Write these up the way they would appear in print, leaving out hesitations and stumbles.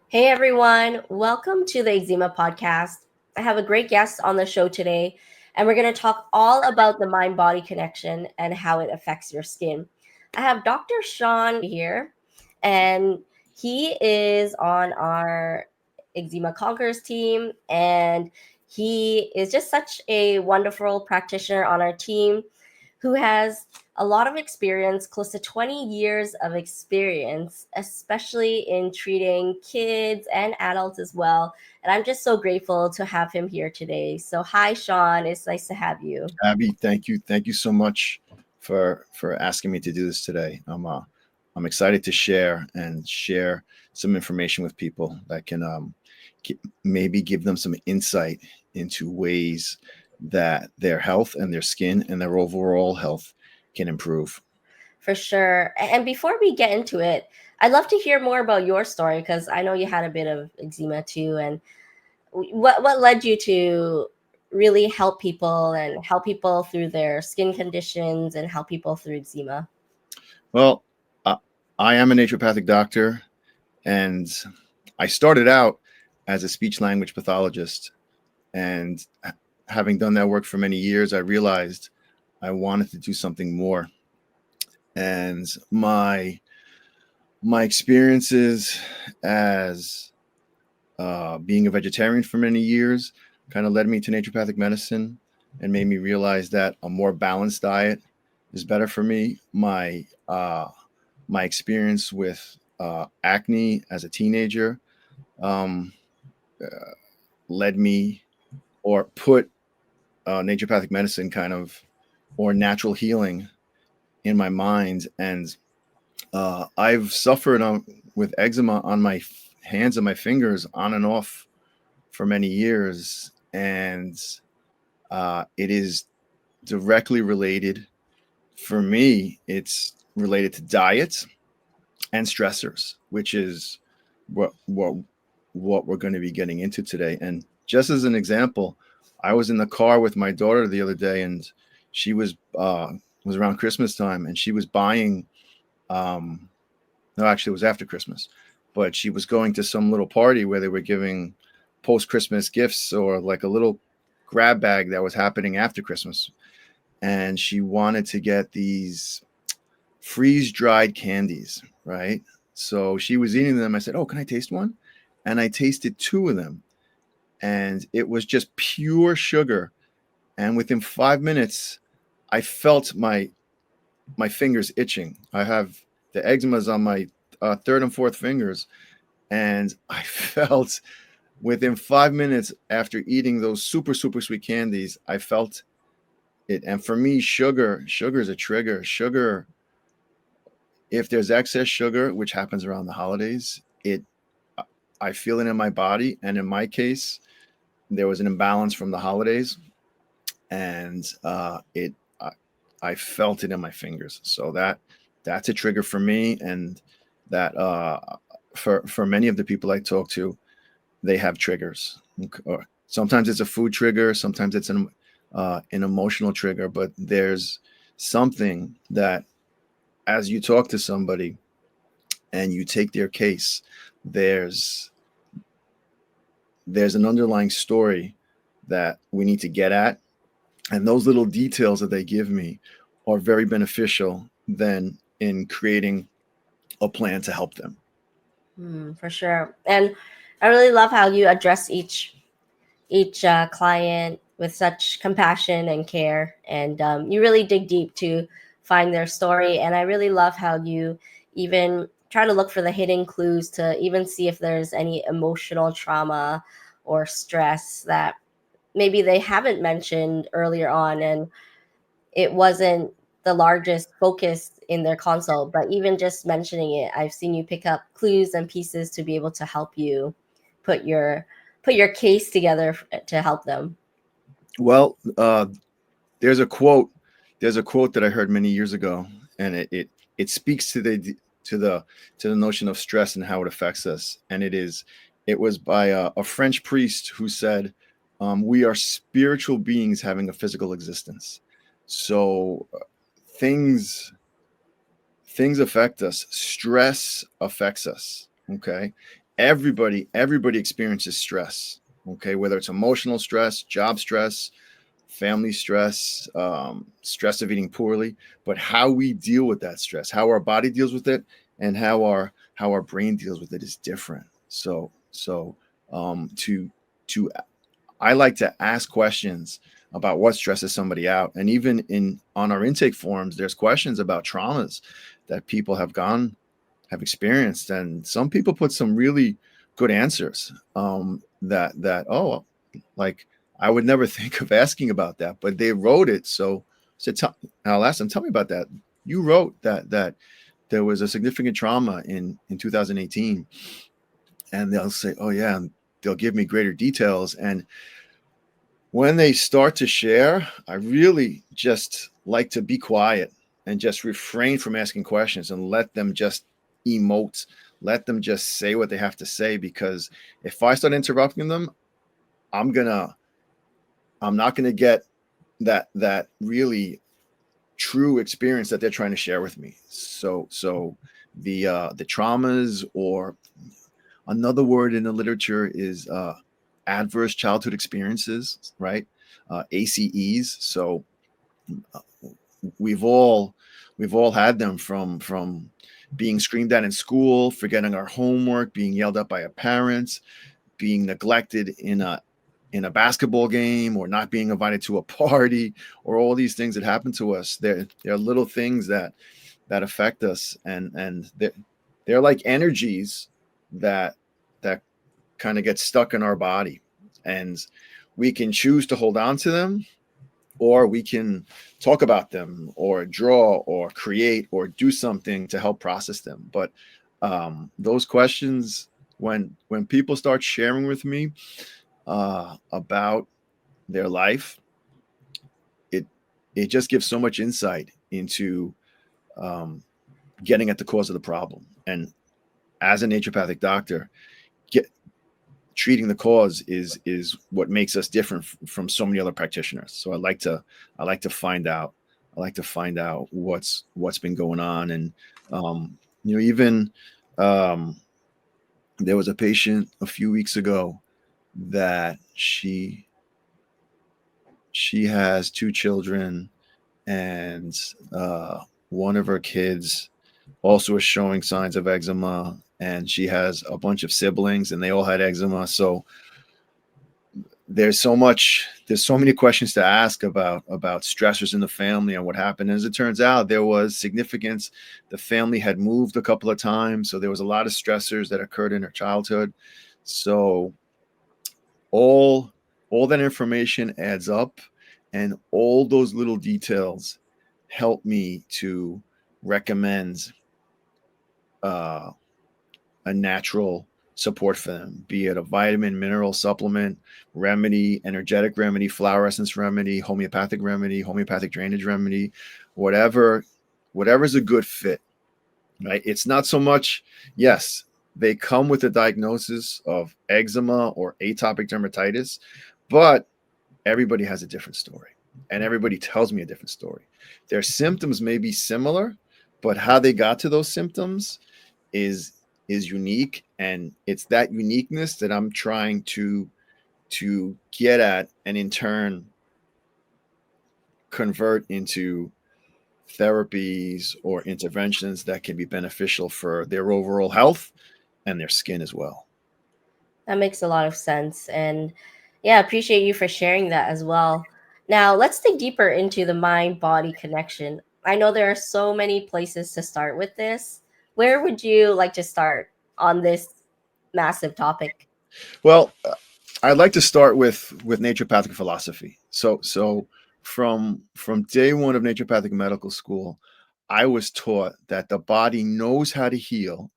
Hey everyone, welcome to the Eczema podcast. I have a great guest on the show today, and we're going to talk all about the mind body connection and how it affects your skin. I have Dr. Sean here, and he is on our Eczema Conquerors team, and he is just such a wonderful practitioner on our team who has a lot of experience, close to 20 years of experience, especially in treating kids and adults as well. And I'm just so grateful to have him here today. So, hi, Sean. It's nice to have you. Abby, thank you so much for asking me to do this today. I'm excited to share some information with people that can maybe give them some insight into ways that their health and their skin and their overall health can improve. For sure. And before we get into it, I'd love to hear more about your story because I know you had a bit of eczema too. And what led you to really help people through their skin conditions and help people through eczema? Well, I, I am a naturopathic doctor, and I started out as a speech language pathologist. And having done that work for many years, I realized I wanted to do something more. And my experiences as being a vegetarian for many years kind of led me to naturopathic medicine and made me realize that a more balanced diet is better for me. My experience with acne as a teenager um, uh, led me or put naturopathic medicine kind of or natural healing in my mind. And I've suffered with eczema on my hands and my fingers on and off for many years. And it is directly related. For me, it's related to diet and stressors, which is what what what we're going to be getting into today. And just as an example, I was in the car with my daughter the other day, and she was around Christmas time, and she was buying. Um, no, actually, it was after Christmas, but she was going to some little party where they were giving post Christmas gifts or like a little grab bag that was happening after Christmas, and she wanted to get these freeze dried candies, right? So she was eating them. I said, "Oh, can I taste one?" And I tasted two of them, and it was just pure sugar. And within 5 minutes, I felt my fingers itching. I have the eczemas on my third and fourth fingers, and I felt within 5 minutes after eating those super sweet candies, I felt it. And for me, sugar is a trigger. Sugar, if there's excess sugar, which happens around the holidays, it I feel it in my body. And in my case, there was an imbalance from the holidays, and it I felt it in my fingers. So that's a trigger for me, and that for many of the people I talk to, they have triggers. Or sometimes it's a food trigger, sometimes it's an emotional trigger, but there's something that as you talk to somebody and you take their case, there's there's an underlying story that we need to get at, and those little details that they give me are very beneficial then in creating a plan to help them. For sure. And I really love how you address each client with such compassion and care, and you really dig deep to find their story. And I really love how you even try to look for the hidden clues to even see if there's any emotional trauma or stress that maybe they haven't mentioned earlier on, and it wasn't the largest focus in their consult, but even just mentioning it, I've seen you pick up clues and pieces to be able to help you put your put your case together to help them. Well, there's a quote. There's a quote that I heard many years ago, and it speaks to the notion of stress and how it affects us. And it was by a French priest who said, "We are spiritual beings having a physical existence." So things affect us. Stress affects us. Okay, everybody experiences stress. Okay, whether it's emotional stress, job stress, family stress, stress of eating poorly, but how we deal with that stress, how our body deals with it, and how our brain deals with it is different. To to I like to ask questions about what stresses somebody out, and even in on our intake forms, there's questions about traumas that people have experienced, and some people put some really good answers. That oh, like I would never think of asking about that, but they wrote it. So I said, I'll ask them, tell me about that. You wrote that there was a significant trauma in 2018, and they'll say, oh yeah, and they'll give me greater details. And when they start to share, I really just like to be quiet and just refrain from asking questions and let them just emote, let them just say what they have to say. Because if I start interrupting them, I'm gonna, I'm not gonna get that really true experience that they're trying to share with me. So the traumas, or another word in the literature is adverse childhood experiences, right? ACEs. So uh, we've all we've all had them, from being screamed at in school, forgetting our homework, being yelled at by our parents, being neglected in a basketball game, or not being invited to a party, or all these things that happen to us. They're little things that affect us, and they're like energies that that kind of get stuck in our body, and we can choose to hold on to them, or we can talk about them, or draw, or create, or do something to help process them. But those questions, when people start sharing with me about their life, it it just gives so much insight into um, getting at the cause of the problem. And as a naturopathic doctor, get treating the cause is what makes us different from so many other practitioners. So I like to find out I like to find out what's been going on. And um, even um, there was a patient a few weeks ago that she has two children, and uh, one of her kids also is showing signs of eczema, and she has a bunch of siblings and they all had eczema. So there's so many questions to ask about stressors in the family and what happened. As it turns out, there was significance. The family had moved a couple of times, so there was a lot of stressors that occurred in her childhood. So all all that information adds up, and all those little details help me to recommend uh, a natural support for them, be it a vitamin, mineral supplement, remedy, energetic remedy, flower essence remedy, homeopathic drainage remedy, whatever, whatever's a good fit, right? It's not so much, yes, they come with a diagnosis of eczema or atopic dermatitis, but everybody has a different story, and everybody tells me a different story. Their symptoms may be similar, but how they got to those symptoms is is unique, and it's that uniqueness that I'm trying to get at, and in turn convert into therapies or interventions that can be beneficial for their overall health and their skin as well. That makes a lot of sense. And yeah, appreciate you for sharing that as well. Now, let's dig deeper into the mind body connection. I know there are so many places to start with this. Where would you like to start on this massive topic? Well, I'd like to start with naturopathic philosophy. So from day one of naturopathic medical school, I was taught that the body knows how to heal,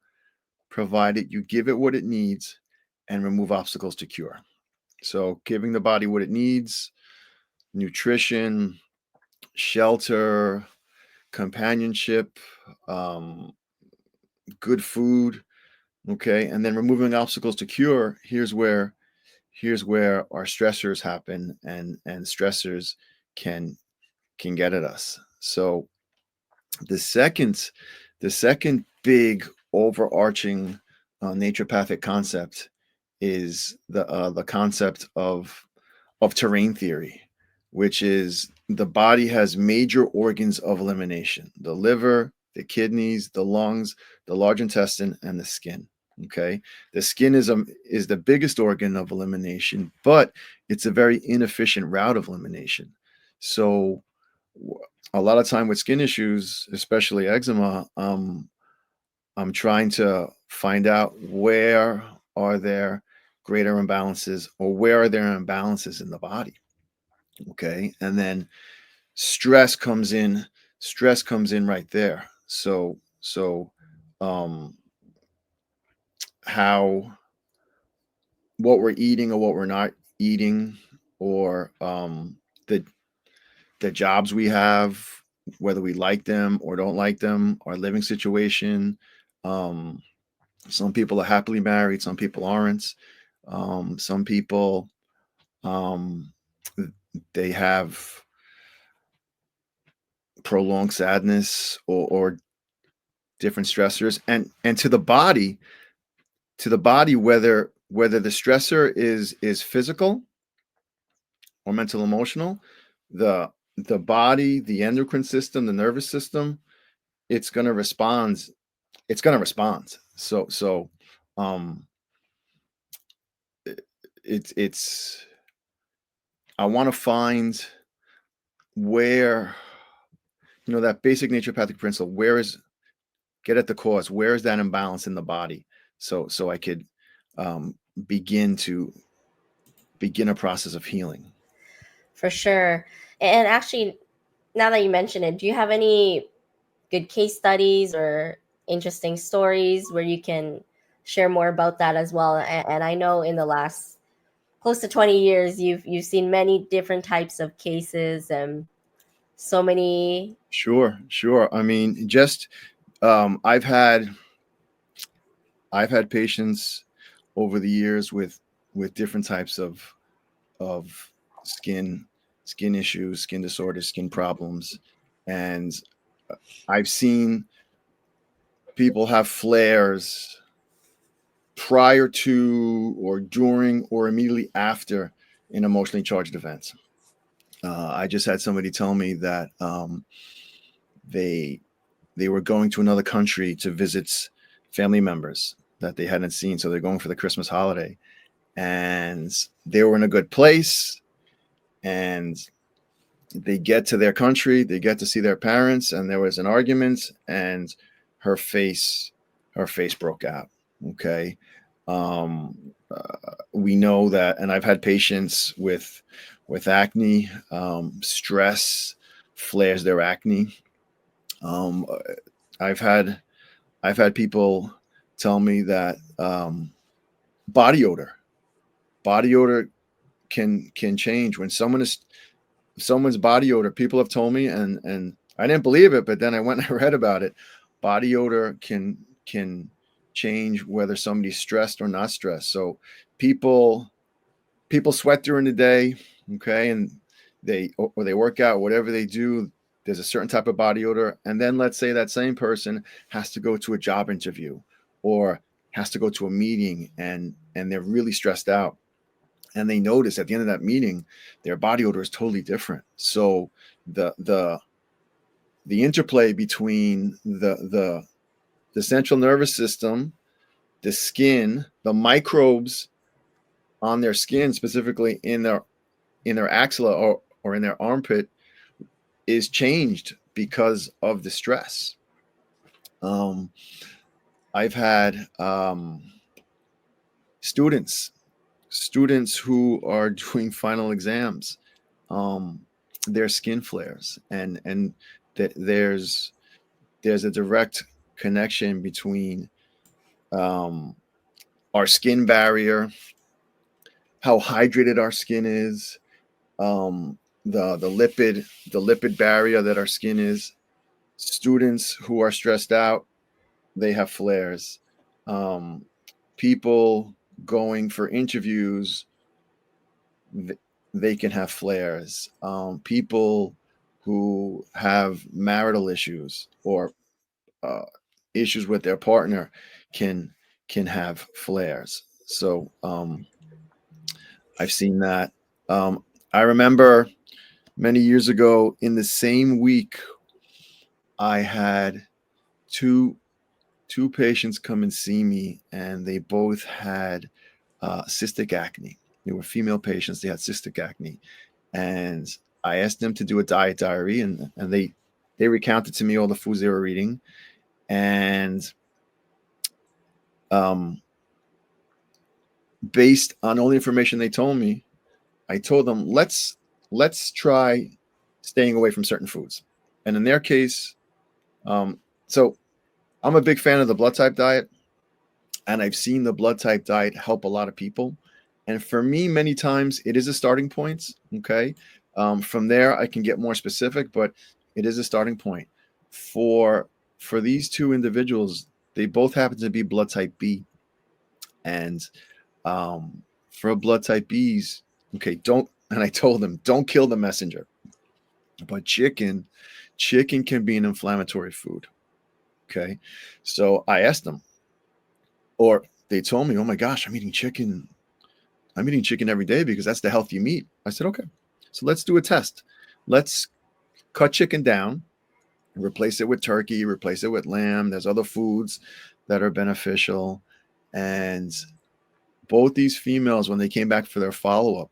provided you give it what it needs and remove obstacles to cure. So giving the body what it needs, nutrition, shelter, companionship, um, good food, okay, and then removing obstacles to cure. Here's where our stressors happen, and stressors can can get at us. So the second the second big overarching naturopathic concept is the concept of terrain theory, which is the body has major organs of elimination: the liver, the kidneys, the lungs, the large intestine, and the skin. Okay, the skin is the biggest organ of elimination, but it's a very inefficient route of elimination. So a lot of time with skin issues, especially eczema, I'm trying to find out where are there greater imbalances, or where are there imbalances in the body. Okay, and then stress comes in. Stress comes in right there. So um, how what we're eating or what we're not eating, or the the jobs we have, whether we like them or don't like them, our living situation. Um, some people are happily married, some people aren't. Some people um, they have prolonged sadness, or different stressors, and to the body, whether the stressor is physical or mental emotional, the body, the endocrine system, the nervous system, it's going to respond. It's going to respond. So um it's I want to find where, that basic naturopathic principle, where is get at the cause, where is that imbalance in the body, so I could um begin to begin a process of healing. For sure. And actually, now that you mention it, do you have any good case studies or interesting stories where you can share more about that as well? And I know in the last close to 20 years, you've seen many different types of cases and so many. Sure. I mean, just um i've had I've had patients over the years with different types of skin skin issues, skin disorders, skin problems, and I've seen people have flares prior to, or during, or immediately after an emotionally charged event. I just had somebody tell me that they they were going to another country to visit family members that they hadn't seen, so they're going for the Christmas holiday, and they were in a good place, and they get to their country, they get to see their parents, and there was an argument, and her face her face broke out. Okay. We know that, and I've had patients with acne. Stress flares their acne. um, i've had I've had people tell me that body odor body odor can change when someone's body odor. People have told me, and I didn't believe it, but then I went and I read about it. Body odor can change whether somebody's stressed or not stressed. So people people sweat during the day, okay, and they work out, whatever they do, there's a certain type of body odor, and then let's say that same person has to go to a job interview, or has to go to a meeting, and they're really stressed out, and they notice at the end of that meeting their body odor is totally different. So the the the interplay between the central nervous system, the skin, the microbes on their skin, specifically in their axilla, or in their armpit, is changed because of the stress. um, I've had students students who are doing final exams, um, their skin flares, and there's a direct connection between um, our skin barrier, how hydrated our skin is, um, the lipid barrier that our skin is. Students who are stressed out, they have flares. Um, People going for interviews, they can have flares. People who have marital issues, or uh, issues with their partner, can can have flares. So I've seen that. I remember many years ago in the same week, I had two two patients come and see me, and they both had cystic acne. They were female patients. They had cystic acne, and I asked them to do a diet diary, and they recounted to me all the foods they were eating, and um, based on all the information they told me, I told them let's try staying away from certain foods. And in their case, so I'm a big fan of the blood type diet, and I've seen the blood type diet help a lot of people. And for me, many times it is a starting point. Okay, from there I can get more specific, but it is a starting point. For for these two individuals, they both happen to be blood type B, and um, for blood type Bs, okay, don't. And I told them, don't kill the messenger. But chicken can be an inflammatory food. Okay, so I asked them, or they told me, "Oh my gosh, I'm eating chicken. I'm eating chicken every day because that's the healthy meat." I said, "Okay, so let's do a test. Let's cut chicken down, replace it with turkey, replace it with lamb. There's other foods that are beneficial." And both these females, when they came back for their follow up,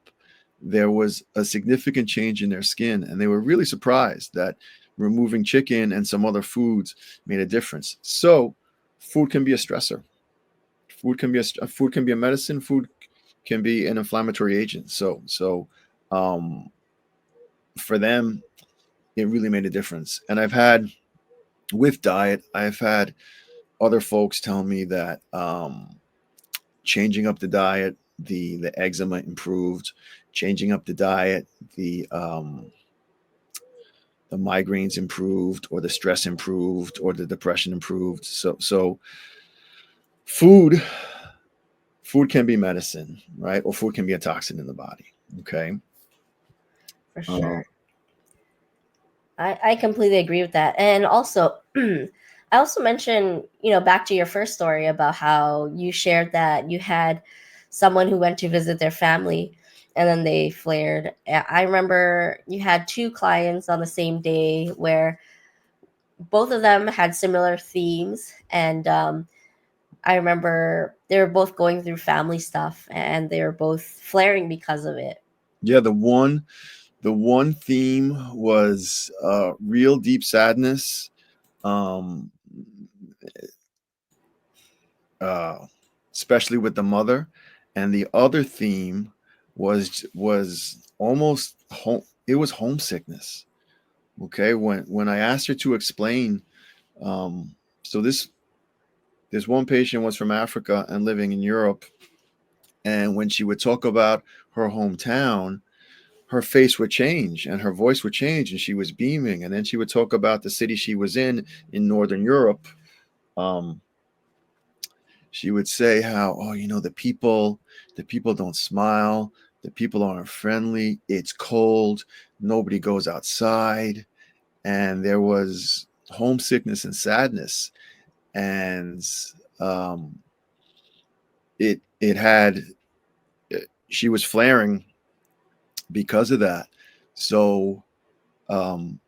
there was a significant change in their skin, and they were really surprised that removing chicken and some other foods made a difference. So, food can be a stressor. Food can be a medicine. Food can be an inflammatory agent. Um, for them, it really made a difference. And I've had with diet, I've had other folks tell me that changing up the diet, the eczema improved. Changing up the diet, the migraines improved, or the stress improved, or the depression improved. So food food can be medicine, right? Or food can be a toxin in the body. Okay. For Uh, sure. I completely agree with that. And also, I also mentioned, back to your first story about how you shared that you had someone who went to visit their family and then they flared. I remember you had two clients on the same day where both of them had similar themes. And I remember they were both going through family stuff and they were both flaring because of it. yeah, the one theme was real deep sadness, um, uh, especially with the mother, and the other theme was almost home. It was homesickness. Okay, when I asked her to explain, um, so this one patient was from Africa and living in Europe, and when she would talk about her hometown, her face would change and her voice would change, and she was beaming. And then she would talk about the city she was in Northern Europe. Um, she would say how, oh, the people don't smile, the people aren't friendly, it's cold, nobody goes outside, and there was homesickness and sadness, and um, it had she was flaring because of that. So, um,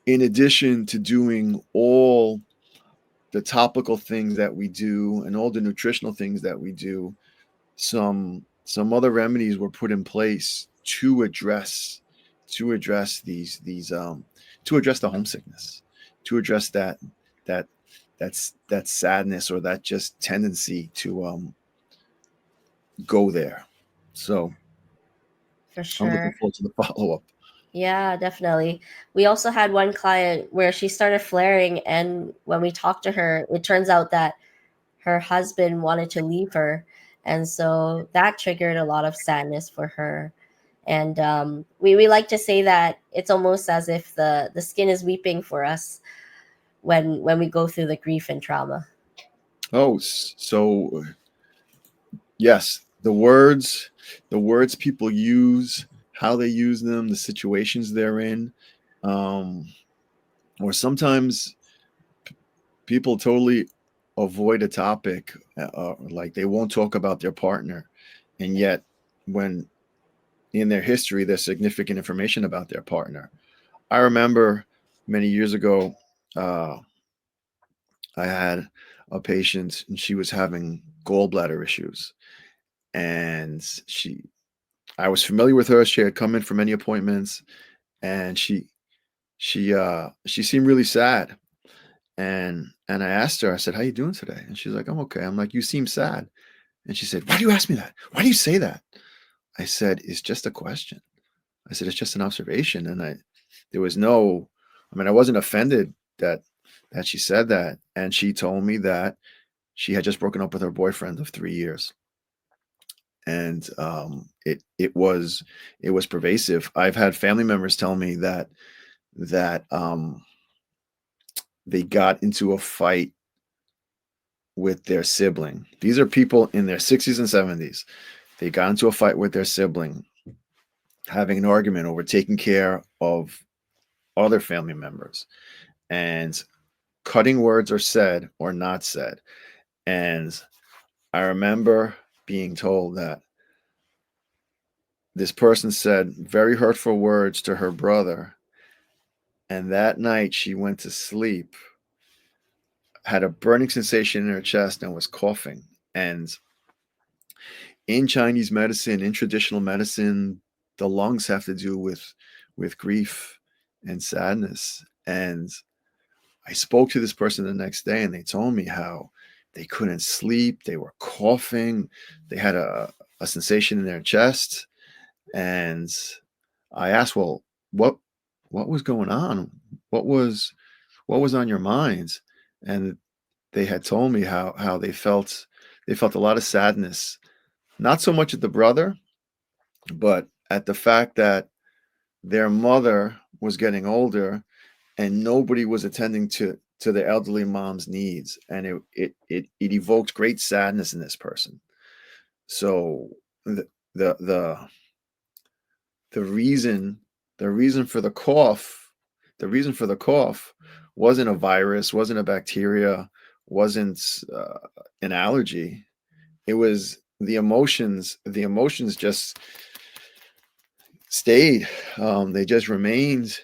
in addition to doing all the topical things that we do and all the nutritional things that we do, some other remedies were put in place to address these to address the homesickness, to address that that sadness, or that just tendency to go there. So For I'm looking sure. forward to the follow up. Yeah, definitely. We also had one client where she started flaring, and when we talked to her, it turns out that her husband wanted to leave her. And so that triggered a lot of sadness for her. And we like to say that it's almost as if the skin is weeping for us when we go through the grief and trauma. Oh, so yes, the words people use, how they use them, the situations they're in, um, or sometimes people totally avoid a topic, like they won't talk about their partner, and yet when in their history there's significant information about their partner. I remember many years ago, uh, I had a patient and she was having gallbladder issues, and I was familiar with her. She had come in for many appointments, and she seemed really sad. And I asked her, I said, "How you doing today?" And she's like, "I'm okay." I'm like, "You seem sad." And she said, "Why do you ask me that? Why do you say that?" I said, "It's just a question." I said, "It's just an observation." And there was no, I mean, I wasn't offended that she said that. And she told me that she had just broken up with her boyfriend of 3 years. And it was pervasive. I've had family members tell me that they got into a fight with their sibling. These are people in their 60s and 70s. They got into a fight with their sibling, having an argument over taking care of other family members. And cutting words are said or not said. And I remember being told that this person said very hurtful words to her brother. And that night she went to sleep, had a burning sensation in her chest, and was coughing. And in Chinese medicine, in traditional medicine, the lungs have to do with grief and sadness. And I spoke to this person the next day, and they told me how they couldn't sleep, they were coughing, they had a sensation in their chest. And I asked, "Well, what was going on? What was what was on your minds?" And they had told me how they felt a lot of sadness, not so much at the brother, but at the fact that their mother was getting older and nobody was attending to the elderly mom's needs, and it evoked great sadness in this person. So the the the, the reason the reason for the cough wasn't a virus, wasn't a bacteria, wasn't an allergy. It was the emotions just stayed. They just remained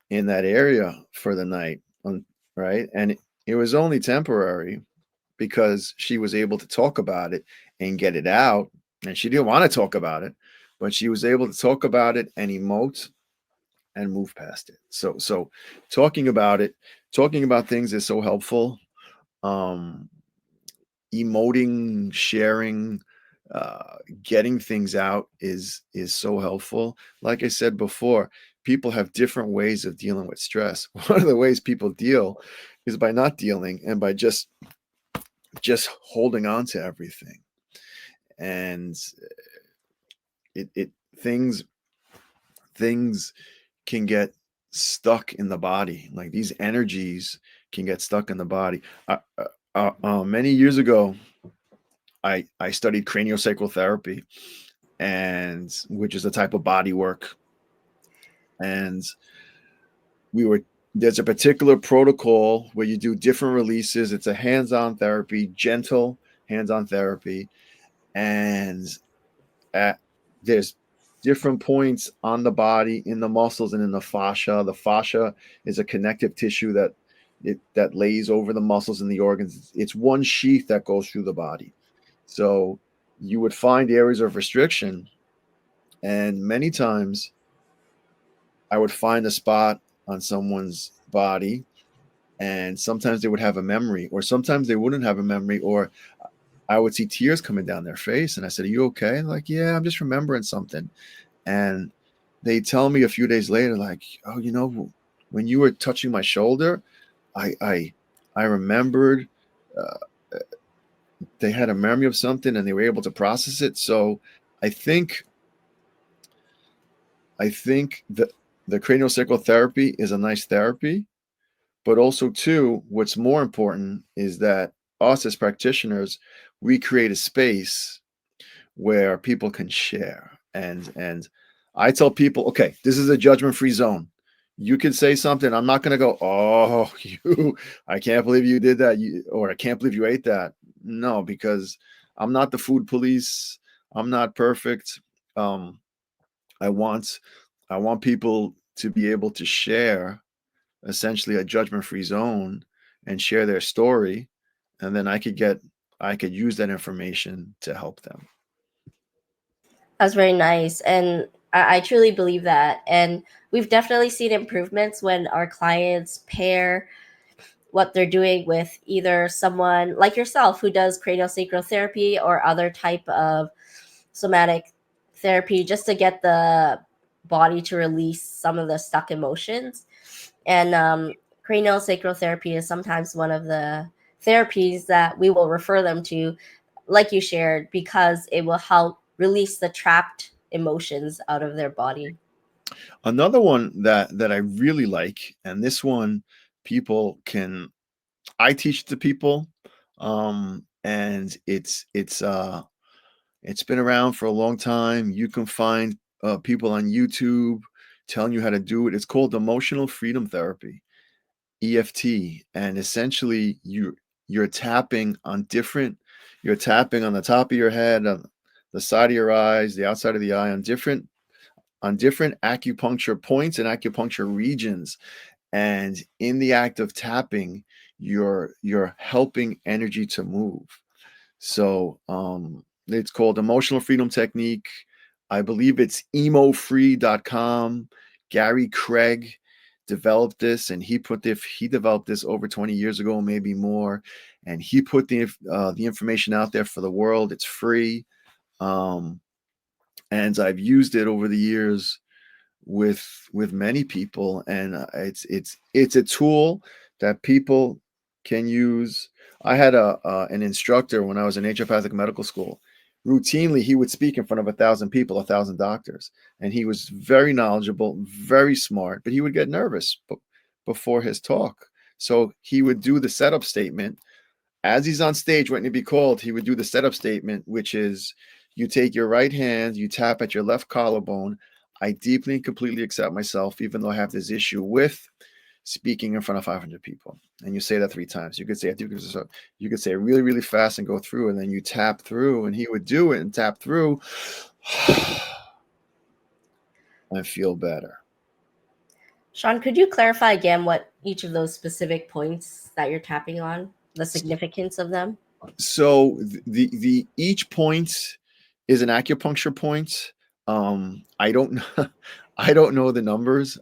in that area for the night, right? And it was only temporary because she was able to talk about it and get it out. And she didn't want to talk about it, but she was able to talk about it and emote and move past it. So talking about it, talking about things is so helpful. Um, Emoting, sharing, getting things out is so helpful. Like I said before, people have different ways of dealing with stress. One of the ways people deal is by not dealing and by just holding on to everything. And it things can get stuck in the body. Like these energies can get stuck in the body. Many years ago, I studied craniosacral therapy, and which is a type of body work. And we were there's a particular protocol where you do different releases. It's a hands-on therapy, gentle hands-on therapy, and at, there's different points on the body, in the muscles, and in the fascia. The fascia is a connective tissue that lays over the muscles and the organs. It's one sheath that goes through the body. So you would find areas of restriction, and many times I would find a spot on someone's body, and sometimes they would have a memory, or sometimes they wouldn't have a memory, or I would see tears coming down their face. And I said, "Are you okay?" And like, "Yeah, I'm just remembering something." And they tell me a few days later, like, "Oh, when you were touching my shoulder, I I I remembered." Uh, they had a memory of something, and they were able to process it. So I think I think that the craniosacral therapy is a nice therapy, but also too, what's more important is that us as practitioners, we create a space where people can share. And I tell people, okay, this is a judgment-free zone. You could say something. I'm not going to go, oh, I can't believe you did that. Or I can't believe you ate that. No, because I'm not the food police. I'm not perfect. Um, I want, I want people to be able to share essentially a judgment-free zone and share their story. And then I could use that information to help them. That's very nice. And I truly believe that. And we've definitely seen improvements when our clients pair what they're doing with either someone like yourself who does craniosacral therapy or other type of somatic therapy just to get the body to release some of the stuck emotions. And craniosacral therapy is sometimes one of the therapies that we will refer them to, like you shared, because it will help release the trapped emotions out of their body. Another one that I really like, and this one people can I teach to people, and it's been around for a long time. You can find people on YouTube telling you how to do it. It's called emotional freedom therapy, EFT, and essentially you're tapping on different. You're tapping on the top of your head, on the side of your eyes, the outside of the eye, on different acupuncture points and acupuncture regions. And in the act of tapping, you're helping energy to move. So it's called emotional freedom technique. I believe it's emofree.com. Gary Craig developed this, and he developed this over 20 years ago, maybe more. And he put the information out there for the world. It's free, um, and I've used it over the years with many people, and it's a tool that people can use. I had a an instructor when I was in naturopathic medical school. Routinely, he would speak in front of 1,000 people, 1,000 doctors, and he was very knowledgeable, very smart, but he would get nervous before his talk. So he would do the setup statement as he's on stage waiting to be called. He would do the setup statement, which is you take your right hand, you tap at your left collarbone. I deeply and completely accept myself, even though I have this issue with speaking in front of 500 people. And you say that 3 times. You could say it. You could say it really, really fast and go through, and then you tap through. And he would do it and tap through, and feel better. Sean, could you clarify again what each of those specific points that you're tapping on, the significance of them? So the each point is an acupuncture point. I don't know, I don't know the numbers.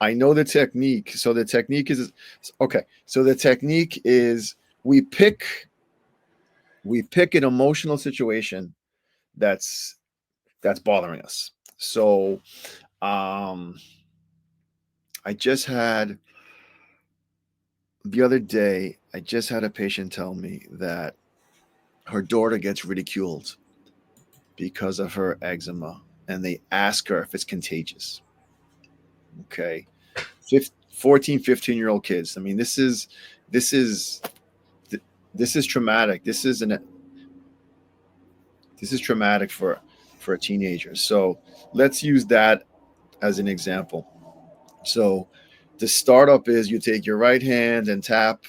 I know the technique. So the technique is okay. So the technique is we pick an emotional situation that's that's bothering us. So um I just had the other day, I just had a patient tell me that her daughter gets ridiculed because of her eczema, and they ask her if it's contagious. Okay. 14, 15-year-old kids. I mean, this is this is traumatic. This is traumatic for a teenager. So let's use that as an example. So the startup is you take your right hand and tap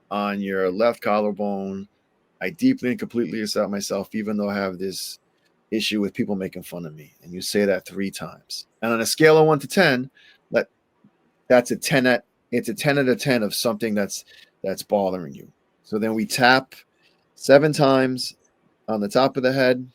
on your left collarbone. I deeply and completely accept myself, even though I have this issue with people making fun of me. And you say that 3 times. And on a scale of 1 to 10, that that's a 10 at it's a 10 out of 10 of something that's bothering you. So then we tap 7 times on the top of the head,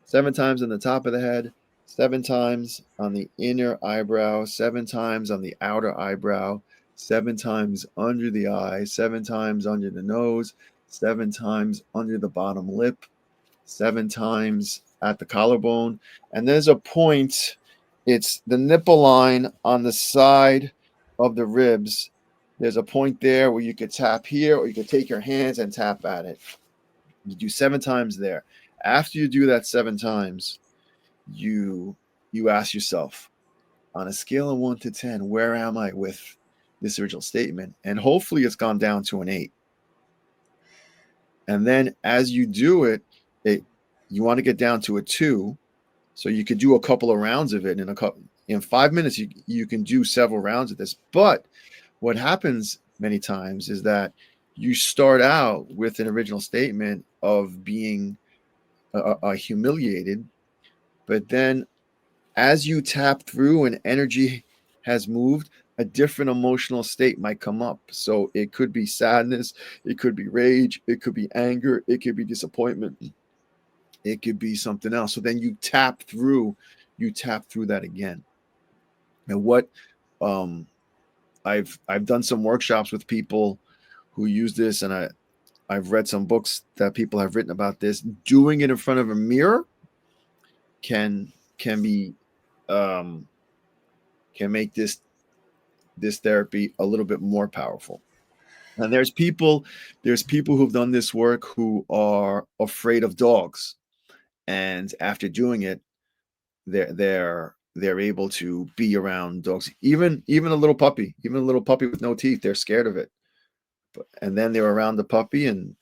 7 times on the top of the head, 7 times on the inner eyebrow, 7 times on the outer eyebrow, 7 times under the eye, 7 times under the nose, 7 times under the bottom lip, 7 times at the collarbone. And there's a point, it's the nipple line on the side of the ribs. There's a point there where you could tap here, or you could take your hands and tap at it. You do 7 times there. After you do that 7 times, you you ask yourself, on a scale of 1 to 10, where am I with this original statement? And hopefully it's gone down to an 8. And then as you do it you want to get down to a 2. So you could do a couple of rounds of it in a couple. in 5 minutes you can do several rounds of this. But what happens many times is that you start out with an original statement of being humiliated, but then as you tap through and energy has moved, a different emotional state might come up. So it could be sadness, it could be rage, it could be anger, it could be disappointment, it could be something else. So then you tap through that again. And what um I've done some workshops with people who use this, and I've read some books that people have written about this. Doing it in front of a mirror can be um can make this therapy a little bit more powerful. And there's people who've done this work who are afraid of dogs, and after doing it, they're able to be around dogs. Even a little puppy with no teeth, they're scared of it. And then they're around the puppy, and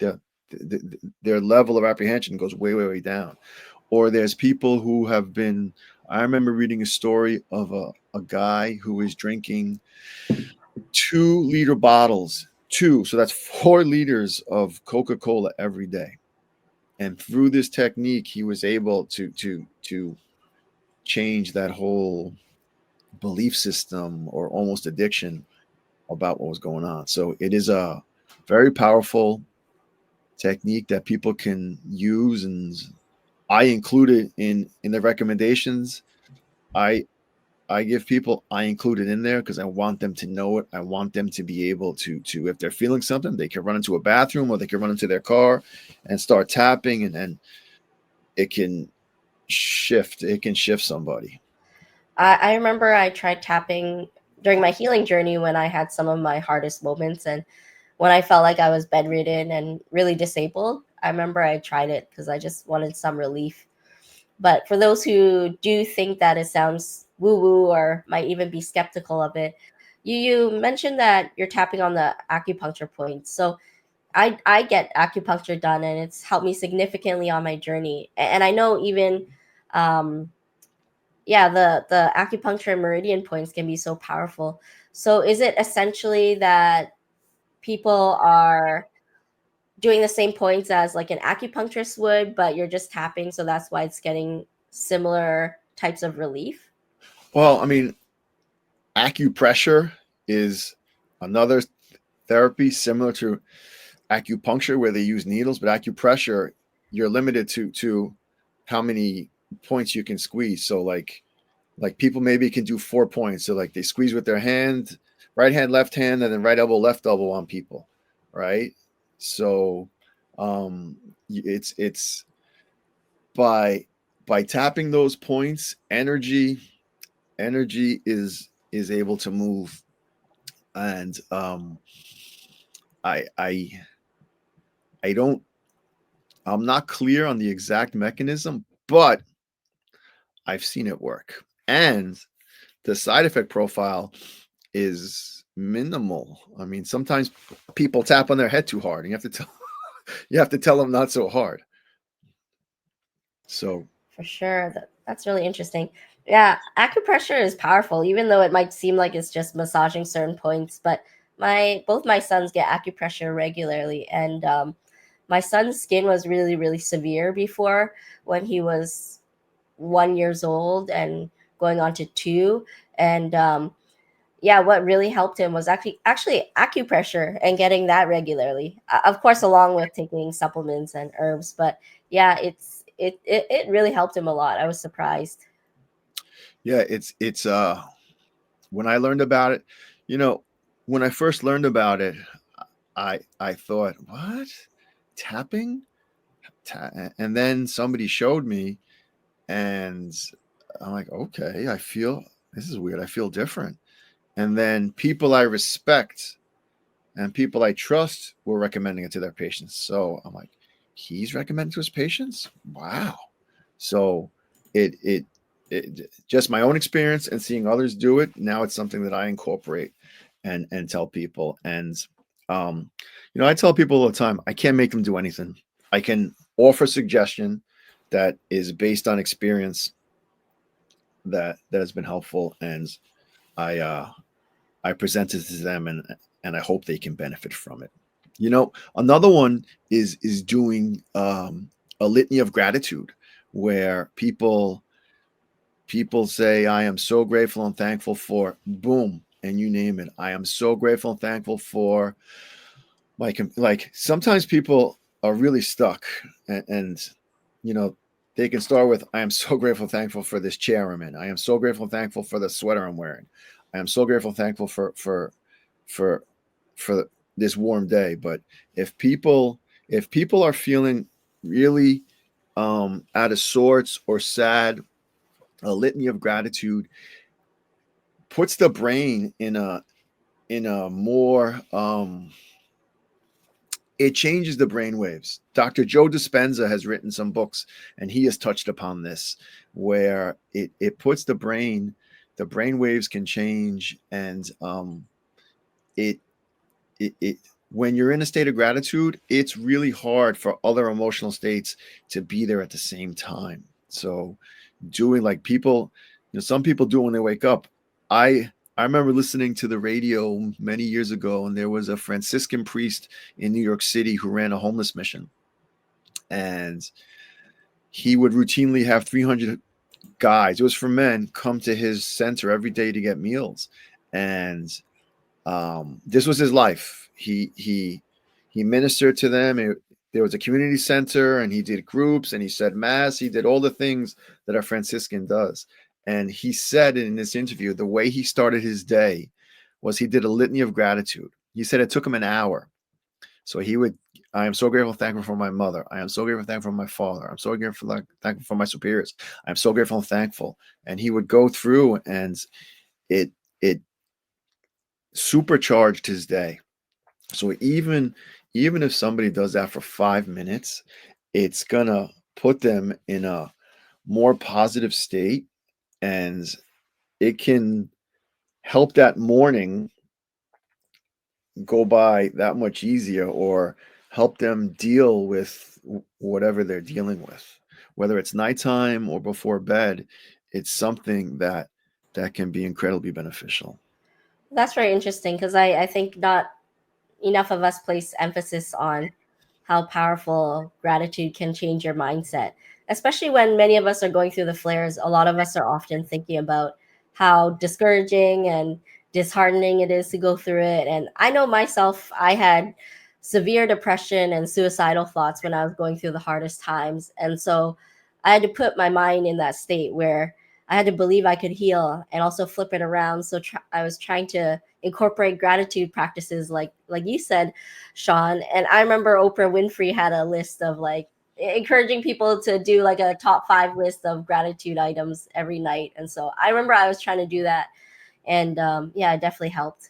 their level of apprehension goes way, way, way down. Or there's people who have been. I remember reading a story of a guy who was drinking 2 liter bottles, two, so that's 4 liters of Coca-Cola every day. And through this technique, he was able to change that whole belief system or almost addiction about what was going on. So it is a very powerful technique that people can use, and I include it in the recommendations. I I give people, I include it in there because I want them to know it. I want them to be able to if they're feeling something, they can run into a bathroom or they can run into their car and start tapping, and it can shift somebody. I remember I tried tapping during my healing journey when I had some of my hardest moments and when I felt like I was bedridden and really disabled. I remember I tried it because I just wanted some relief. But for those who do think that it sounds woo woo or might even be skeptical of it, you mentioned that you're tapping on the acupuncture points. So I get acupuncture done and it's helped me significantly on my journey. And I know even yeah, the acupuncture and meridian points can be so powerful. So is it essentially that people are doing the same points as like an acupuncturist would, but you're just tapping, so that's why it's getting similar types of relief? Well, I mean, acupressure is another therapy similar to acupuncture where they use needles, but acupressure, you're limited to how many points you can squeeze. So like people maybe can do 4 points. So like they squeeze with their hand, right hand, left hand, and then right elbow, left elbow on people, right? So it's by by tapping those points, energy is able to move. And I I I don't I'm not clear on the exact mechanism, but I've seen it work. And the side effect profile is minimal. I mean, sometimes people tap on their head too hard, and you have to tell them not so hard. So For sure. That's really interesting. Yeah, acupressure is powerful, even though it might seem like it's just massaging certain points. But my both my sons get acupressure regularly, and my son's skin was really, really severe before when he was 1 years old and going on to two. And yeah, what really helped him was actually acupressure and getting that regularly. Of course, along with taking supplements and herbs. But yeah, it really helped him a lot. I was surprised. yeah, it's when I learned about it, you know, when I first learned about it, I thought, what? Tapping? And then somebody showed me, and I'm like, okay, this is weird. I feel different. And then people I respect and people I trust were recommending it to their patients. So I'm like, he's recommending to his patients? Wow. So it it just my own experience and seeing others do it. Now it's something that I incorporate and tell people. And um, I tell people all the time, I can't make them do anything. I can offer suggestion that is based on experience, that has been helpful, and I I presented to them, and I hope they can benefit from it. Another one is doing a litany of gratitude, where people say, I am so grateful and thankful for boom, and you name it. I am so grateful and thankful for, like sometimes people are really stuck, and you know they can start with, I am so grateful and thankful for this chair I'm in. I am so grateful and thankful for the sweater I'm wearing. I am so grateful and thankful for for this warm day. But if people are feeling really out of sorts or sad, a litany of gratitude puts the brain in a more it changes the brain waves. Dr. Joe Dispenza has written some books, and he has touched upon this, where it puts the brain waves can change, and it it when you're in a state of gratitude, it's really hard for other emotional states to be there at the same time. So doing, like, people, some people do it when they wake up. I remember listening to the radio many years ago, and there was a Franciscan priest in New York City who ran a homeless mission, and he would routinely have 300 guys, it was for men, come to his center every day to get meals. And this was his life. He ministered to them. There was a community center, and he did groups, and he said mass. He did all the things that a Franciscan does. And he said in this interview, the way he started his day was he did a litany of gratitude. He said it took him an hour. So he would, I am so grateful, thankful for my mother. I am so grateful, thankful for my father. I'm so grateful, thankful for my superiors. I'm so grateful and thankful. And he would go through, and it supercharged his day. So even if somebody does that for 5 minutes, it's gonna put them in a more positive state, and it can help that morning go by that much easier, or help them deal with whatever they're dealing with, whether it's nighttime or before bed. It's something that can be incredibly beneficial. That's very interesting because I think not enough of us place emphasis on how powerful gratitude can change your mindset, especially when many of us are going through the flares. A lot of us are often thinking about how discouraging and disheartening it is to go through it. And I know myself, I had severe depression and suicidal thoughts when I was going through the hardest times. And so I had to put my mind in that state where I had to believe I could heal and also flip it around. So I was trying to incorporate gratitude practices like you said, Sean. And I remember Oprah Winfrey had a list of like encouraging people to do like a top 5 list of gratitude items every night. And so I remember I was trying to do that, and yeah, it definitely helped.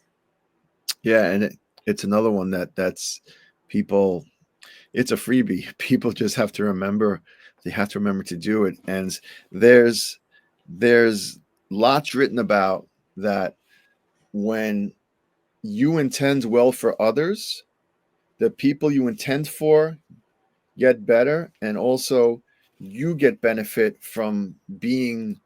Yeah, and it's another one that's people. It's a freebie. People just have to remember. They have to remember to do it. And there's there's lots written about that. When you intend well for others, the people you intend for get better, and also you get benefit from being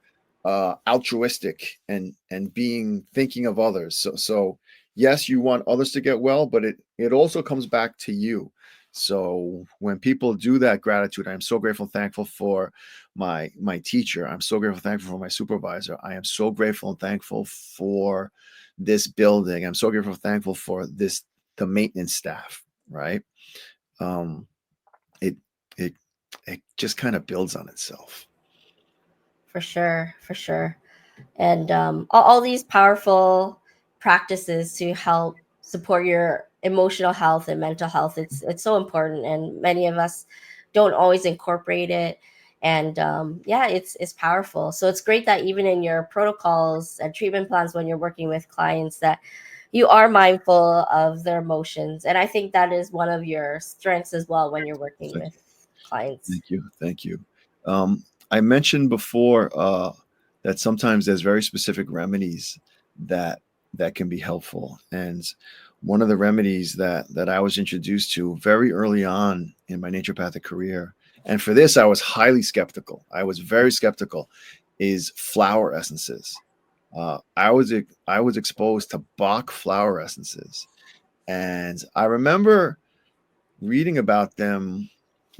altruistic, and being thinking of others. So yes, you want others to get well, but it also comes back to you. So when people do that gratitude, I'm so grateful and thankful for my teacher. I'm so grateful and thankful for my supervisor. I am so grateful and thankful for this building. I'm so grateful and thankful for the maintenance staff, right? um it it it just kind of builds on itself. For sure, for sure. And all these powerful practices to help support your emotional health and mental health, it's so important, and many of us don't always incorporate it. And yeah, it's powerful. So it's great that even in your protocols and treatment plans when you're working with clients, that you are mindful of their emotions. And I think that is one of your strengths as well when you're working Thank with clients. thank you. I mentioned before that sometimes there's very specific remedies that that can be helpful, and one of the remedies that I was introduced to very early on in my naturopathic career, and for this I was highly skeptical. I was very skeptical. is flower essences. I was exposed to Bach flower essences, and I remember reading about them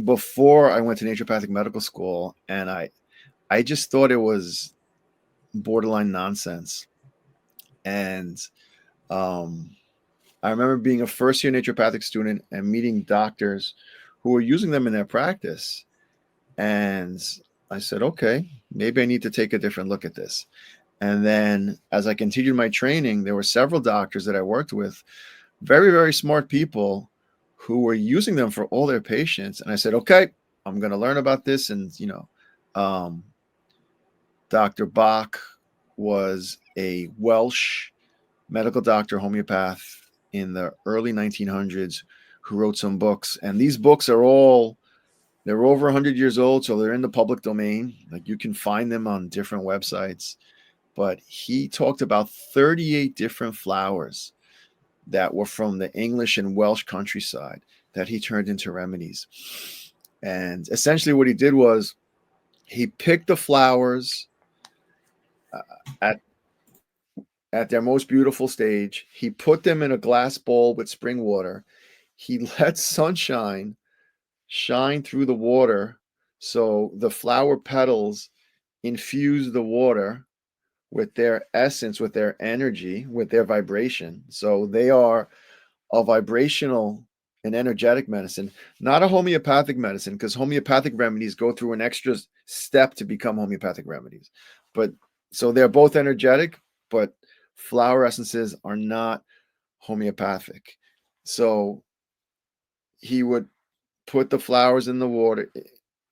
before I went to naturopathic medical school, and I just thought it was borderline nonsense. And um, I remember being a first year naturopathic student and meeting doctors who were using them in their practice. And I said, okay, maybe I need to take a different look at this. And then as I continued my training, there were several doctors that I worked with, very, very smart people who were using them for all their patients. And I said, okay, I'm going to learn about this. And, um, Dr. Bach was a Welsh medical doctor, homeopath in the early 1900s who wrote some books. And these books are all, they're over 100 years old, so they're in the public domain. Like you can find them on different websites. But he talked about 38 different flowers that were from the English and Welsh countryside that he turned into remedies. And essentially, what he did was he picked the flowers uh, at at their most beautiful stage. He put them in a glass bowl with spring water. He let sunshine shine through the water, so the flower petals infuse the water with their essence, with their energy, with their vibration. So they are a vibrational and energetic medicine, not a homeopathic medicine, because homeopathic remedies go through an extra step to become homeopathic remedies. But so they're both energetic, but flower essences are not homeopathic. So he would put the flowers in the water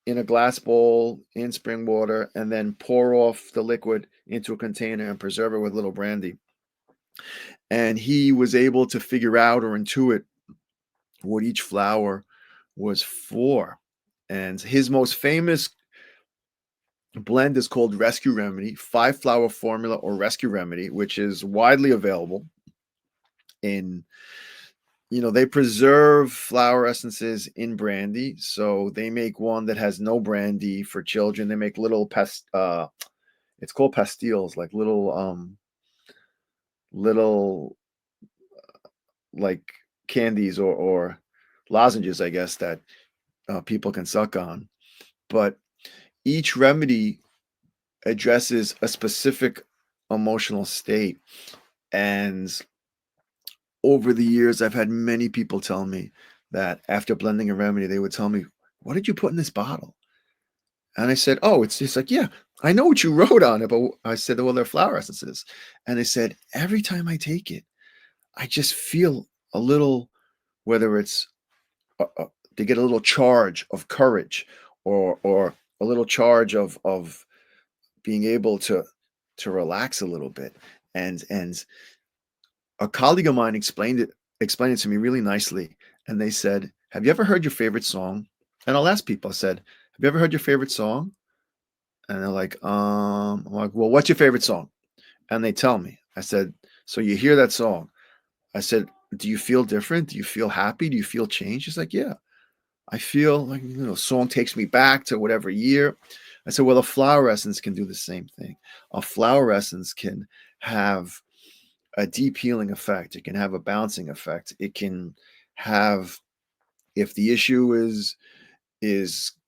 in a glass bowl in spring water and then pour off the liquid into a container and preserve it with a little brandy. And he was able to figure out or intuit what each flower was for. And his most famous blend is called Rescue Remedy, 5 flower formula or Rescue Remedy, which is widely available in, they preserve flower essences in brandy. So they make one that has no brandy for children. They make little it's called pastilles, like little like candies or lozenges, I guess, that people can suck on. But each remedy addresses a specific emotional state. And over the years, I've had many people tell me that after blending a remedy, they would tell me, "What did you put in this bottle?" And I said, "Oh, it's just like, yeah, I know what you wrote on it." But I said, "Well, they're flower essences." And they said, "Every time I take it, I just feel a little, whether it's they get a little charge of courage or a little charge of being able to relax a little bit." And a colleague of mine explained it to me really nicely. And they said, "Have you ever heard your favorite song?" And I'll ask people, I said, "Have you ever heard your favorite song?" And they're like, I'm like, "Well, what's your favorite song?" And they tell me. I said, "So you hear that song?" I said, "Do you feel different? Do you feel happy? Do you feel change?" She's like, "Yeah, I feel like, song takes me back to whatever year." I said, "Well, a flower essence can do the same thing. A flower essence can have a deep healing effect. It can have a bouncing effect. It can have, if the issue is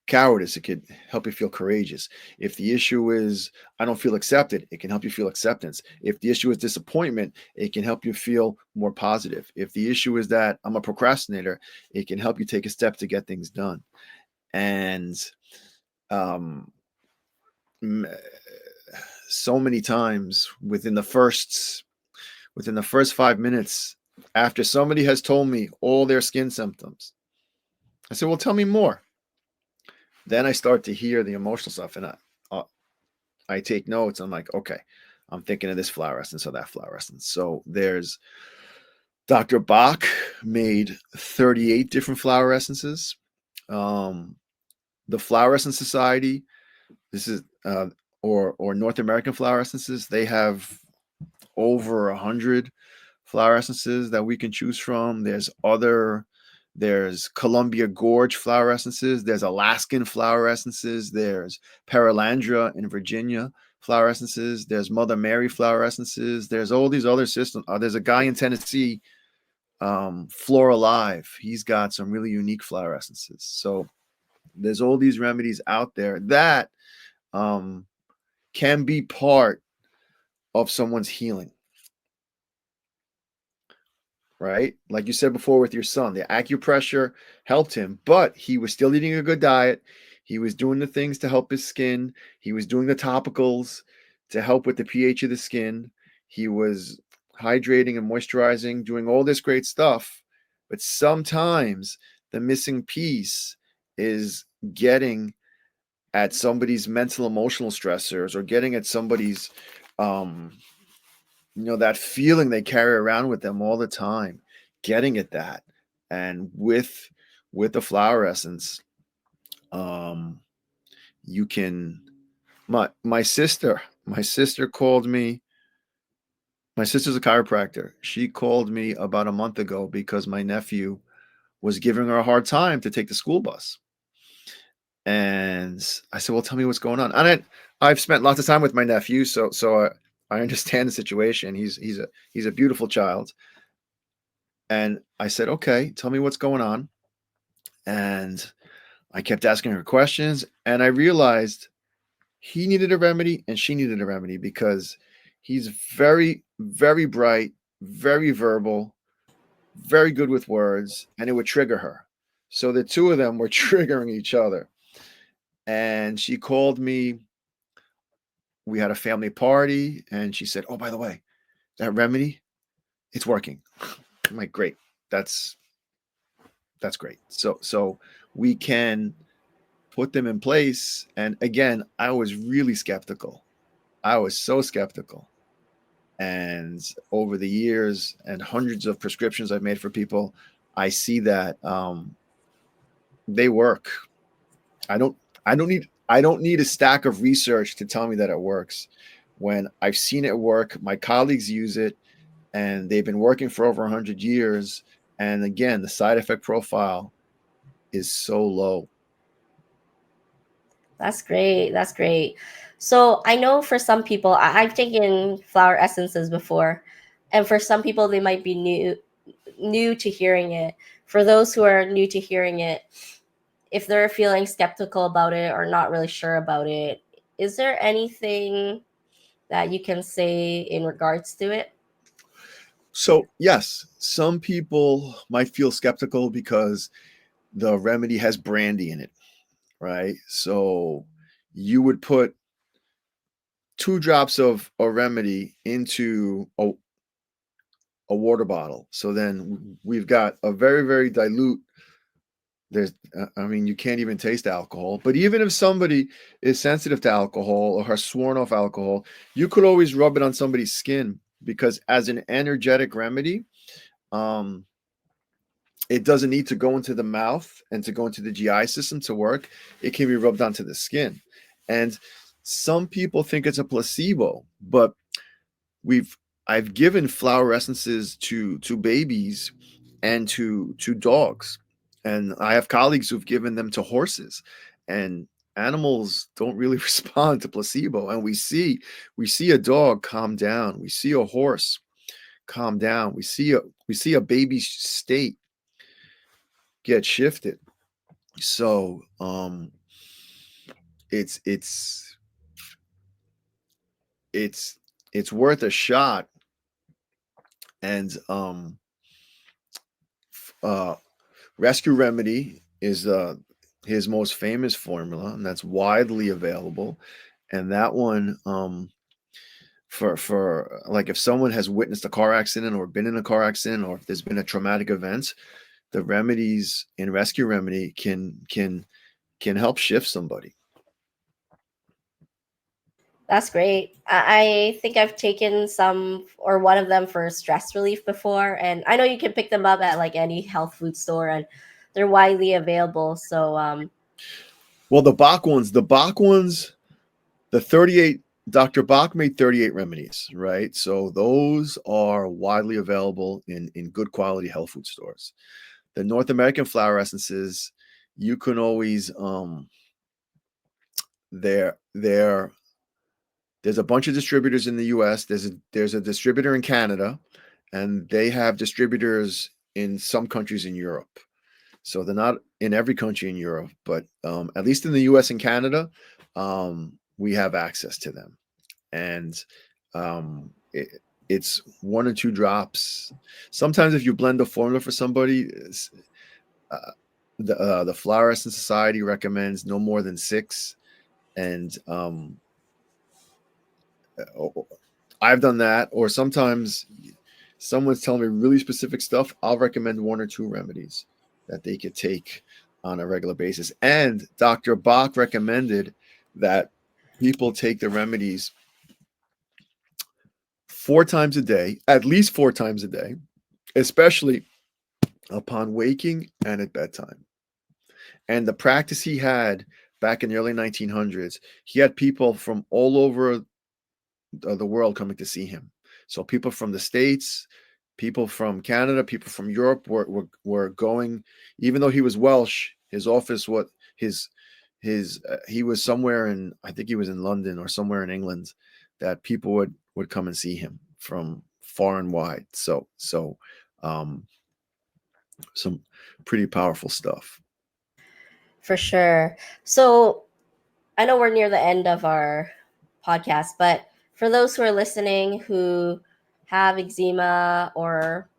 cowardice, it could help you feel courageous. If the issue is I don't feel accepted, it can help you feel acceptance. If the issue is disappointment, it can help you feel more positive. If the issue is that I'm a procrastinator, it can help you take a step to get things done." And um so many times within the first 5 minutes after somebody has told me all their skin symptoms, I said, "Well, tell me more." Then I start to hear the emotional stuff, and I take notes. I'm like, okay, I'm thinking of this flower essence or that flower essence. So there's Dr. Bach made 38 different flower essences. Um, the Flower Essence Society, this is or North American Flower Essences, they have over 100 flower essences that we can choose from. There's other There's Columbia Gorge flower essences. There's Alaskan flower essences. There's Perelandra in Virginia flower essences. There's Mother Mary flower essences. There's all these other systems. There's a guy in Tennessee, Flora Alive. He's got some really unique flower essences. So there's all these remedies out there that can be part of someone's healing. Right? Like you said before with your son, the acupressure helped him, but he was still eating a good diet. He was doing the things to help his skin. He was doing the topicals to help with the pH of the skin. He was hydrating and moisturizing, doing all this great stuff. But sometimes the missing piece is getting at somebody's mental emotional stressors, or getting at somebody's that feeling they carry around with them all the time, getting at that. And with the flower essence, you can my sister called me. My sister's a chiropractor. She called me about a month ago because my nephew was giving her a hard time to take the school bus. And I said, well, tell me what's going on. And I've spent lots of time with my nephew, so I understand the situation. He's a beautiful child. And I said, okay, tell me what's going on. And I kept asking her questions, and I realized he needed a remedy and she needed a remedy, because he's very, very bright, very verbal, very good with words, and it would trigger her. So the two of them were triggering each other. And she called me. We had a family party, and she said, oh, by the way, that remedy, it's working. I'm like, great. That's great. So we can put them in place. And again, I was really skeptical. I was so skeptical. And over the years and hundreds of prescriptions I've made for people, I see that they work. I don't need a stack of research to tell me that it works. When I've seen it work, my colleagues use it, and they've been working for over 100 years. And again, the side effect profile is so low. That's great. That's great. So I know for some people, I've taken flower essences before, and for some people, they might be new to hearing it. For those who are new to hearing it, if they're feeling skeptical about it or not really sure about it, is there anything that you can say in regards to it? So, yes, some people might feel skeptical because the remedy has brandy in it, right? So, you would put 2 drops of a remedy into a water bottle. So then we've got a very, very dilute. You can't even taste alcohol. But even if somebody is sensitive to alcohol or has sworn off alcohol, you could always rub it on somebody's skin, because as an energetic remedy, um, it doesn't need to go into the mouth and to go into the GI system to work. It can be rubbed onto the skin. And some people think it's a placebo, but I've given flower essences to babies and to dogs. And I have colleagues who've given them to horses. And animals don't really respond to placebo. And we see a dog calm down. We see a horse calm down. We see a baby's state get shifted. So it's it's it's worth a shot. And uh Rescue Remedy is his most famous formula, and that's widely available. And that one, for like, if someone has witnessed a car accident or been in a car accident, or if there's been a traumatic event, the remedies in Rescue Remedy can help shift somebody. That's great. I think I've taken some or one of them for stress relief before, and I know you can pick them up at like any health food store, and they're widely available. So Well, the Bach ones, the 38, Dr. Bach made 38 remedies, right? So those are widely available in good quality health food stores. The North American flower essences, you can always there there's a bunch of distributors in the US. There's a distributor in Canada, and they have distributors in some countries in Europe. So they're not in every country in Europe, but at least in the US and Canada, we have access to them. And it's 1 or 2 drops. Sometimes if you blend the formula for somebody, uh, the Flower Essence Society recommends no more than 6. And I've done that. Or sometimes someone's telling me really specific stuff, I'll recommend 1 or 2 remedies that they could take on a regular basis. And Dr. Bach recommended that people take the remedies 4 times a day, at least 4 times a day, especially upon waking and at bedtime. And the practice he had back in the early 1900s, he had people from all over the world coming to see him. So people from the States, people from Canada, people from Europe were going. Even though he was Welsh, his office, what his he was somewhere in, I think he was in London or somewhere in England, that people would come and see him from far and wide. So um, some pretty powerful stuff. For sure. So I know we're near the end of our podcast, but for those who are listening who have eczema or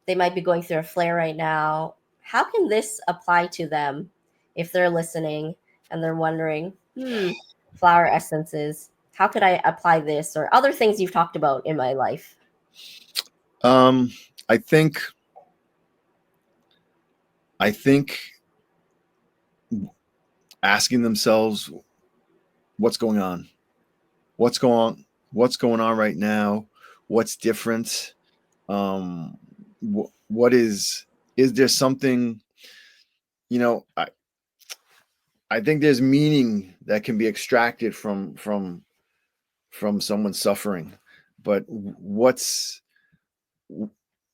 they might be going through a flare right now, how can this apply to them if they're listening and they're wondering, flower essences, how could I apply this or other things you've talked about in my life? Um, I think I think asking themselves what's going on, what's going on right now, what's different, what is there something, you know, I think there's meaning that can be extracted from someone suffering, but what's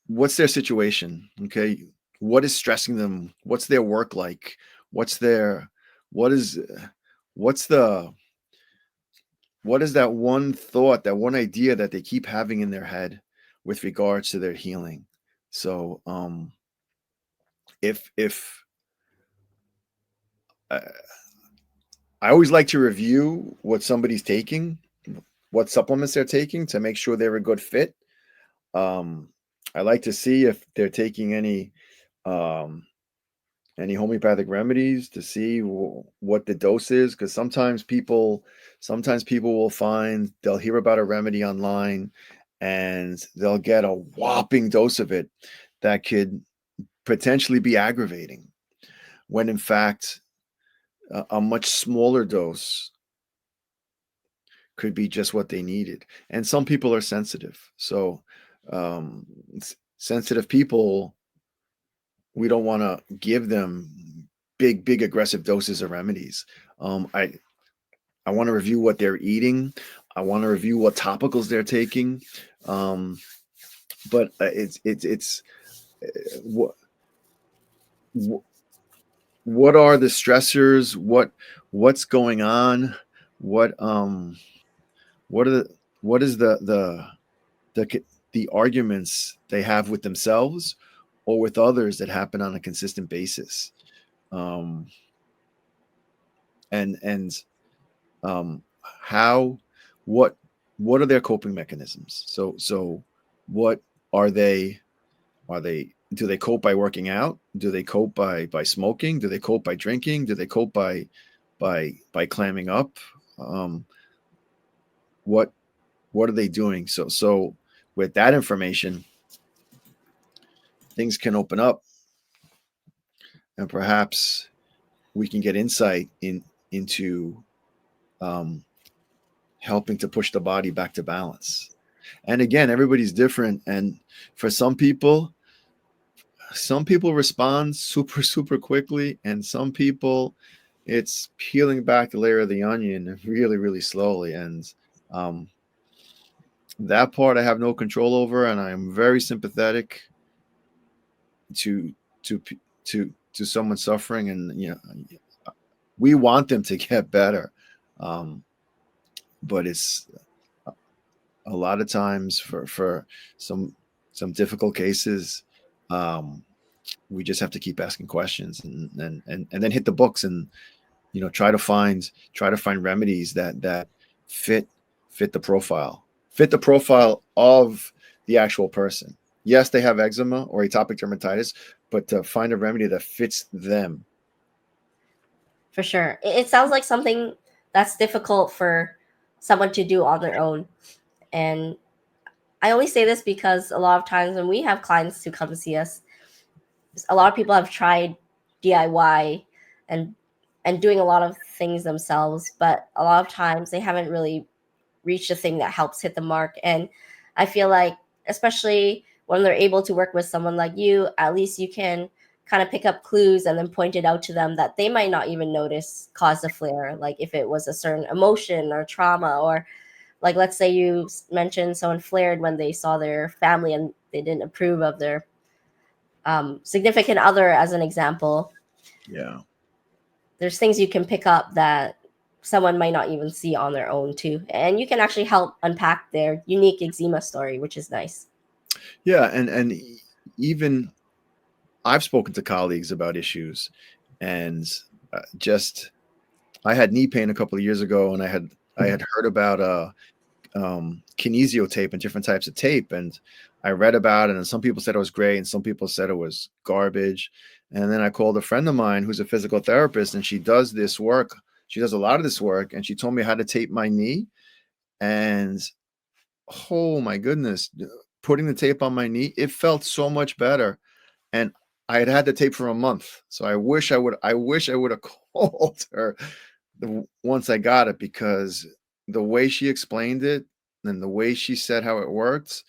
their situation? Okay, what is stressing them? What's their work like? What's their what is what's the what is that one thought, that one idea that they keep having in their head with regards to their healing? So if uh, I always like to review what somebody's taking, what supplements they're taking, to make sure they're a good fit. um I like to see if they're taking um any homeopathic remedies, to see what the dose is, because sometimes people will find, they'll hear about a remedy online and they'll get a whopping dose of it that could potentially be aggravating, when in fact a much smaller dose could be just what they needed. And some people are sensitive, so um, sensitive people, we don't want to give them big aggressive doses of remedies. I want to review what they're eating. I want to review what topicals they're taking. um, but it's what what are the stressors, what's going on, what what are what is the the arguments they have with themselves or with others that happen on a consistent basis. um, and how what what are their coping mechanisms? So what are they? Do they cope by working out? Do they cope by smoking? Do they cope by drinking? Do they cope by clamming up? um, what what are they doing? So with that information, things can open up, and perhaps we can get insight into um, helping to push the body back to balance. And again, everybody's different, and for some people respond super quickly, and some people, it's peeling back the layer of the onion really slowly. And um, that part I have no control over, and I am very sympathetic to to to someone suffering, and we want them to get better, but it's a lot of times for some difficult cases, we just have to keep asking questions, and then hit the books, and try to find remedies that fit the profile of the actual person. Yes, they have eczema or atopic dermatitis, but to find a remedy that fits them. For sure. It sounds like something that's difficult for someone to do on their own. And I only say this because a lot of times when we have clients who come to see us, a lot of people have tried DIY and doing a lot of things themselves, but a lot of times they haven't really reached a thing that helps hit the mark. And I feel like, especially when they're able to work with someone like you, at least you can kind of pick up clues and then point it out to them that they might not even notice caused a flare. Like if it was a certain emotion or trauma, or like let's say you mentioned someone flared when they saw their family and they didn't approve of their significant other, as an example. Yeah. There's things you can pick up that someone might not even see on their own too, and you can actually help unpack their unique eczema story, which is nice. Yeah, and even I've spoken to colleagues about issues, and just I had knee pain a couple of years ago, and I had heard about kinesio tape and different types of tape, and I read about it, and some people said it was great, and some people said it was garbage. And then I called a friend of mine who's a physical therapist, and she does this work. She does a lot of this work, and she told me how to tape my knee. And oh my goodness, putting the tape on my knee, it felt so much better. And I had the tape for a month, so I wish I would have called her once I got it, because the way she explained it and the way she said how it works,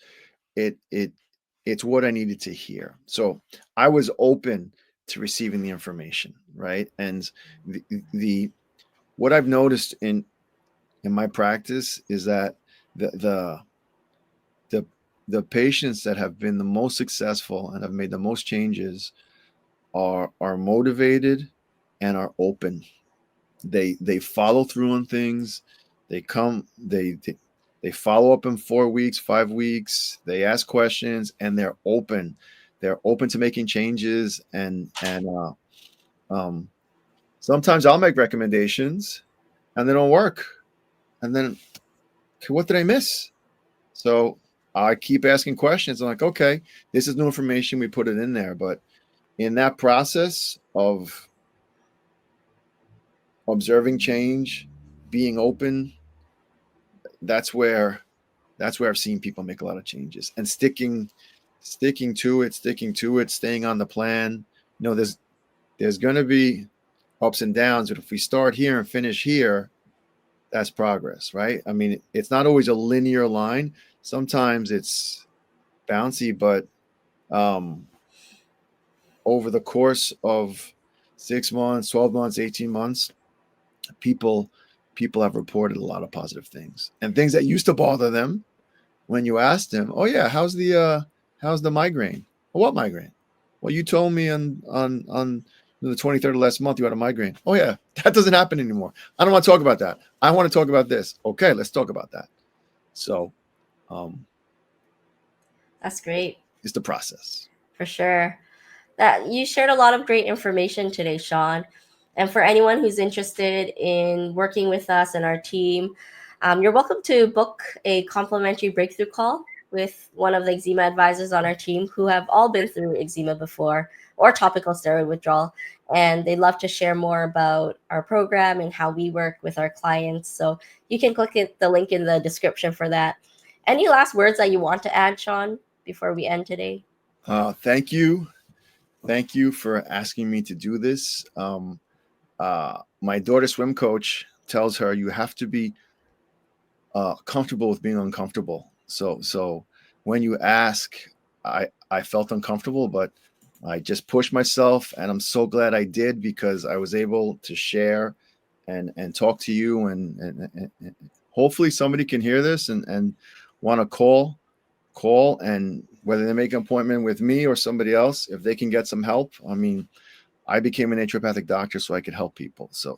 it's what I needed to hear. So I was open to receiving the information, right? And the what I've noticed in my practice is that the the the patients that have been the most successful and have made the most changes are motivated and are open. They follow through on things. They come they follow up in 4 weeks, 5 weeks. They ask questions, and they're open to making changes. And um, sometimes I'll make recommendations and they don't work, and then, okay, what did I miss? So I keep asking questions. I'm like, okay, this is new information, we put it in there. But in that process of observing change, being open, that's where I've seen people make a lot of changes, and sticking to it, staying on the plan. There's going to be ups and downs, but if we start here and finish here, that's progress, right? I mean, it's not always a linear line. Sometimes it's bouncy, but um, over the course of 6 months, 12 months, 18 months, people have reported a lot of positive things, and things that used to bother them. When you asked him, "Oh yeah, how's the migraine?" Well, what migraine? Well, you told me on the 23rd of last month you had a migraine. Oh yeah, that doesn't happen anymore. I don't want to talk about that. I want to talk about this. Okay, let's talk about that. So, um, That's great. it's the process. For sure. That you shared a lot of great information today, Sean. And for anyone who's interested in working with us and our team, you're welcome to book a complimentary breakthrough call with one of the eczema advisors on our team who have all been through eczema before or topical steroid withdrawal. And they'd love to share more about our program and how we work with our clients. So you can click the link in the description for that. Any last words that you want to add, Sean, before we end today? Thank you. Thank you for asking me to do this. My daughter's swim coach tells her you have to be comfortable with being uncomfortable. So when you ask, I felt uncomfortable, but I just pushed myself, and I'm so glad I did, because I was able to share and talk to you, and hopefully somebody can hear this and want to call and whether they make an appointment with me or somebody else, if they can get some help. I mean, I became a naturopathic doctor so I could help people. So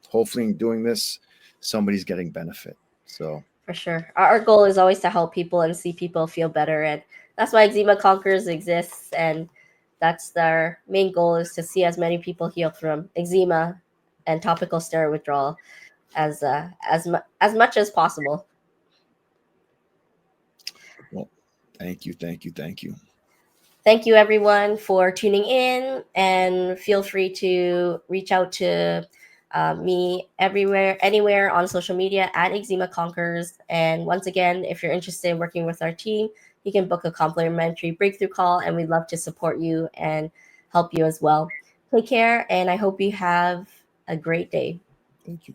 hopefully in doing this, somebody's getting benefit. So For sure. Our goal is always to help people and see people feel better. And that's why Eczema Conquerors exists. And that's our main goal, is to see as many people heal from eczema and topical steroid withdrawal as much as possible. well, thank you. Thank you everyone for tuning in, and feel free to reach out to me everywhere, anywhere on social media at Eczema Conquerors. And once again, if you're interested in working with our team, you can book a complimentary breakthrough call, and we'd love to support you and help you as well. Take care, and I hope you have a great day. Thank you.